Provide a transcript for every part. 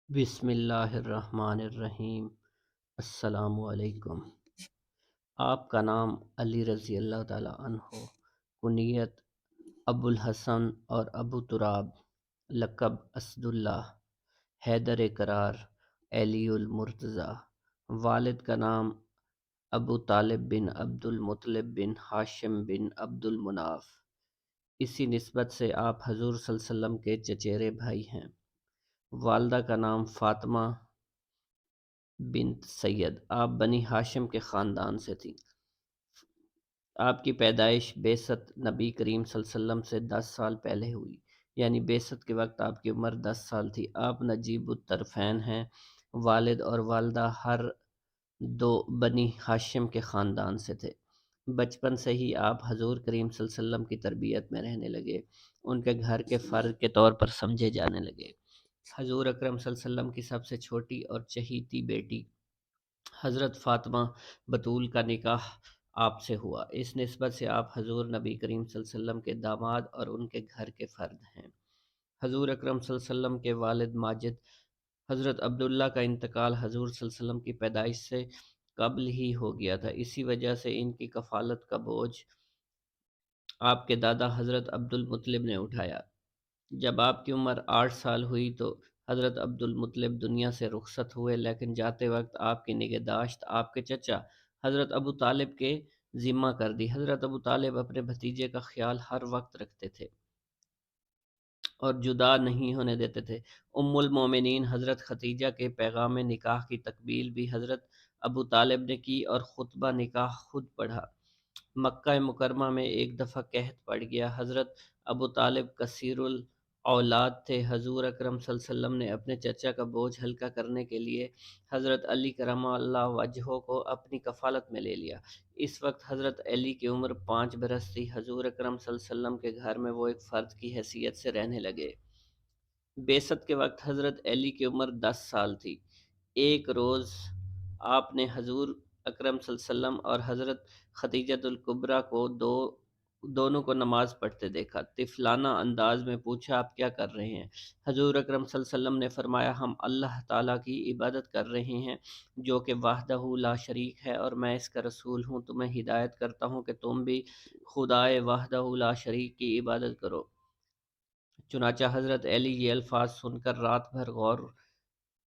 بسم اللہ الرحمن الرحیم۔ السلام علیکم۔ آپ کا نام علی رضی اللہ تعالیٰ عنہ، کنیت ابو الحسن اور ابو تراب، لقب اسد اللہ، حیدر قرار، علی المرتضیٰ۔ والد کا نام ابو طالب بن عبد المطلب بن ہاشم بن عبد المناف۔ اسی نسبت سے آپ حضور صلی اللہ علیہ وسلم کے چچیرے بھائی ہیں۔ والدہ کا نام فاطمہ بنت سید۔ آپ بنی ہاشم کے خاندان سے تھیں۔ آپ کی پیدائش بعثت نبی کریم صلی اللہ علیہ وسلم سے 10 سال پہلے ہوئی، یعنی بعثت کے وقت آپ کی عمر 10 سال تھی۔ آپ نجیب الطرفین ہیں۔ والد اور والدہ ہر دو بنی ہاشم کے خاندان سے تھے۔ بچپن سے ہی آپ حضور کریم صلی اللہ علیہ وسلم کی تربیت میں رہنے لگے، ان کے گھر کے فرد کے طور پر سمجھے جانے لگے۔ حضور اکرم صلی اللہ علیہ وسلم کی سب سے چھوٹی اور چہیتی بیٹی حضرت فاطمہ بتول کا نکاح آپ سے ہوا۔ اس نسبت سے آپ حضور نبی کریم صلی اللہ علیہ وسلم کے داماد اور ان کے گھر کے فرد ہیں۔ حضور اکرم صلی اللہ علیہ وسلم کے والد ماجد حضرت عبداللہ کا انتقال حضور صلی اللہ علیہ وسلم کی پیدائش سے قبل ہی ہو گیا تھا، اسی وجہ سے ان کی کفالت کا بوجھ آپ کے دادا حضرت عبد المطلب نے اٹھایا۔ جب آپ کی عمر 8 سال ہوئی تو حضرت عبد المطلب دنیا سے رخصت ہوئے، لیکن جاتے وقت آپ کی نگہداشت آپ کے چچا حضرت ابو طالب کے ذمہ کر دی۔ حضرت ابو طالب اپنے بھتیجے کا خیال ہر وقت رکھتے تھے اور جدا نہیں ہونے دیتے تھے۔ ام المومنین حضرت ختیجہ کے پیغام نکاح کی تقبیل بھی حضرت ابو طالب نے کی اور خطبہ نکاح خود پڑھا۔ مکہ مکرمہ میں ایک دفعہ قحط پڑ گیا۔ حضرت ابو طالب کثیر الاولاد تھے۔ حضور اکرم صلی اللہ علیہ وسلم نے اپنے چچا کا بوجھ ہلکا کرنے کے لیے حضرت علی کرم اللہ وجہہ کو اپنی کفالت میں لے لیا۔ اس وقت حضرت علی کی عمر 5 برس تھی۔ حضور اکرم صلی اللہ علیہ وسلم کے گھر میں وہ ایک فرد کی حیثیت سے رہنے لگے۔ بعثت کے وقت حضرت علی کی عمر 10 سال تھی۔ ایک روز آپ نے حضور اکرم صلی اللہ علیہ وسلم اور حضرت خدیجۃ الکبریٰ کو دونوں کو نماز پڑھتے دیکھا۔ طفلانہ انداز میں پوچھا، آپ کیا کر رہے ہیں؟ حضور اکرم صلی اللہ علیہ وسلم نے فرمایا، ہم اللہ تعالیٰ کی عبادت کر رہے ہیں جو کہ وحدہ لا شریک ہے، اور میں اس کا رسول ہوں۔ تمہیں ہدایت کرتا ہوں کہ تم بھی خدائے وحدہ لا شریک کی عبادت کرو۔ چنانچہ حضرت علی یہ الفاظ سن کر رات بھر غور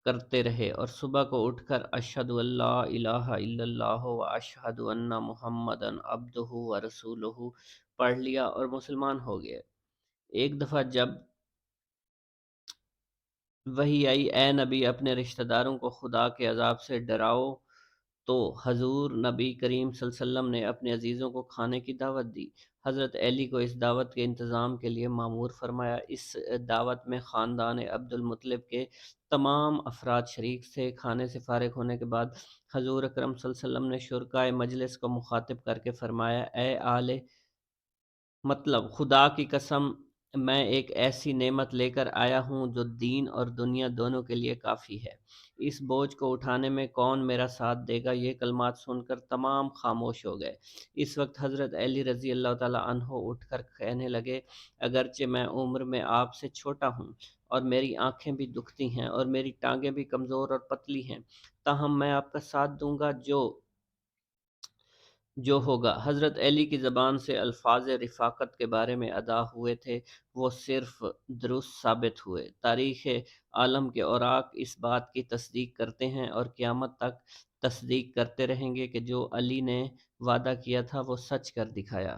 کرتے رہے اور صبح کو اٹھ کر اشہد ان لا الہ الا اللہ و اشہد ان محمدً عبدہ و رسولہ پڑھ لیا اور مسلمان ہو گئے۔ ایک دفعہ جب وحی آئی، اے نبی اپنے رشتہ داروں کو خدا کے عذاب سے ڈراؤ، تو حضور نبی کریم صلی اللہ علیہ وسلم نے اپنے عزیزوں کو کھانے کی دعوت دی۔ حضرت علی کو اس دعوت کے انتظام کے لیے مامور فرمایا۔ اس دعوت میں خاندان عبد المطلب کے تمام افراد شریک تھے۔ کھانے سے فارغ ہونے کے بعد حضور اکرم صلی اللہ علیہ وسلم نے شرکائے مجلس کو مخاطب کر کے فرمایا، اے آل مطلب، خدا کی قسم، میں ایک ایسی نعمت لے کر آیا ہوں جو دین اور دنیا دونوں کے لیے کافی ہے۔ اس بوجھ کو اٹھانے میں کون میرا ساتھ دے گا؟ یہ کلمات سن کر تمام خاموش ہو گئے۔ اس وقت حضرت علی رضی اللہ تعالیٰ عنہ اٹھ کر کہنے لگے، اگرچہ میں عمر میں آپ سے چھوٹا ہوں اور میری آنکھیں بھی دکھتی ہیں اور میری ٹانگیں بھی کمزور اور پتلی ہیں، تاہم میں آپ کا ساتھ دوں گا جو ہوگا۔ حضرت علی کی زبان سے الفاظ رفاقت کے بارے میں ادا ہوئے تھے، وہ صرف درست ثابت ہوئے۔ تاریخ عالم کے اوراق اس بات کی تصدیق کرتے ہیں اور قیامت تک تصدیق کرتے رہیں گے کہ جو علی نے وعدہ کیا تھا وہ سچ کر دکھایا۔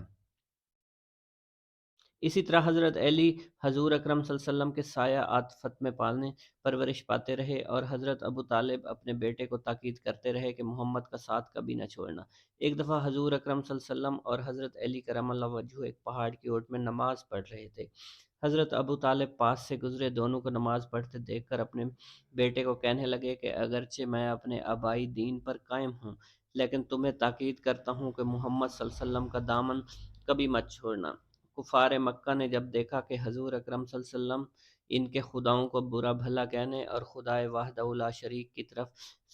اسی طرح حضرت علی حضور اکرم صلی اللہ علیہ وسلم کے سایہ عاطفت میں پالنے پرورش پاتے رہے، اور حضرت ابو طالب اپنے بیٹے کو تاکید کرتے رہے کہ محمد کا ساتھ کبھی نہ چھوڑنا۔ ایک دفعہ حضور اکرم صلی اللہ علیہ وسلم اور حضرت علی کرم اللہ وجہہ ایک پہاڑ کی اوٹ میں نماز پڑھ رہے تھے۔ حضرت ابو طالب پاس سے گزرے، دونوں کو نماز پڑھتے دیکھ کر اپنے بیٹے کو کہنے لگے کہ اگرچہ میں اپنے آبائی دین پر قائم ہوں، لیکن تمہیں تاکید کرتا ہوں کہ محمد صلی اللہ علیہ وسلم کا دامن کبھی مت چھوڑنا۔ کفار مکہ نے جب دیکھا کہ حضور اکرم صلی اللہ علیہ وسلم ان کے خداؤں کو برا بھلا کہنے اور خدائے وحدہ لا شریک کی طرف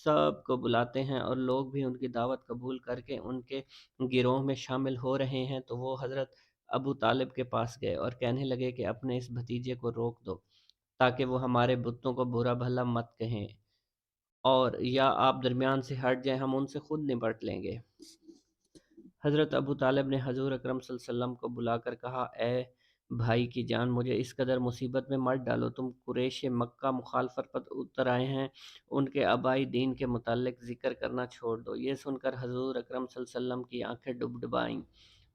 سب کو بلاتے ہیں اور لوگ بھی ان کی دعوت قبول کر کے ان کے گروہ میں شامل ہو رہے ہیں، تو وہ حضرت ابو طالب کے پاس گئے اور کہنے لگے کہ اپنے اس بھتیجے کو روک دو۔ تاکہ وہ ہمارے بتوں کو برا بھلا مت کہیں، اور یا آپ درمیان سے ہٹ جائیں، ہم ان سے خود نپٹ لیں گے۔ حضرت ابو طالب نے حضور اکرم صلی اللہ علیہ وسلم کو بلا کر کہا، اے بھائی کی جان، مجھے اس قدر مصیبت میں مت ڈالو۔ تم قریش مکہ مخالفت پر اتر آئے ہیں، ان کے آبائی دین کے متعلق ذکر کرنا چھوڑ دو۔ یہ سن کر حضور اکرم صلی اللہ علیہ وسلم کی آنکھیں ڈبڈبائیں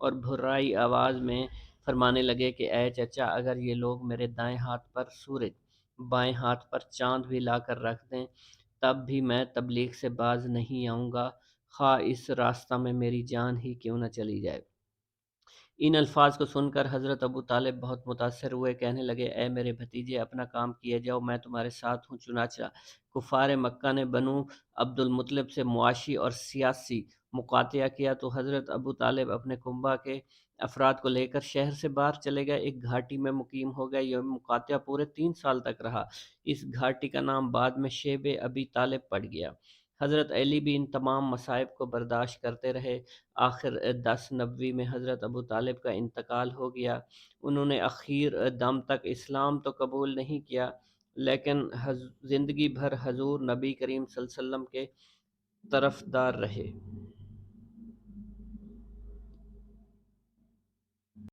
اور بھرائی آواز میں فرمانے لگے کہ اے چچا، اگر یہ لوگ میرے دائیں ہاتھ پر سورج، بائیں ہاتھ پر چاند بھی لا کر رکھ دیں، تب بھی میں تبلیغ سے باز نہیں آؤں گا، خواہ اس راستہ میں میری جان ہی کیوں نہ چلی جائے۔ ان الفاظ کو سن کر حضرت ابو طالب بہت متاثر ہوئے، کہنے لگے، اے میرے بھتیجے، اپنا کام کیے جاؤ، میں تمہارے ساتھ ہوں۔ چنانچہ کفار مکہ نے بنو عبد المطلب سے معاشی اور سیاسی مقاطعہ کیا تو حضرت ابو طالب اپنے کنبہ کے افراد کو لے کر شہر سے باہر چلے گئے، ایک گھاٹی میں مقیم ہو گئے۔ یہ مقاطعہ پورے 3 سال تک رہا۔ اس گھاٹی کا نام بعد میں شیب ابی طالب پڑ گیا۔ حضرت علی بھی ان تمام مصائب کو برداشت کرتے رہے۔ آخر 10 نبوی میں حضرت ابو طالب کا انتقال ہو گیا۔ انہوں نے اخیر دم تک اسلام تو قبول نہیں کیا، لیکن زندگی بھر حضور نبی کریم صلی اللہ علیہ وسلم کے طرفدار رہے۔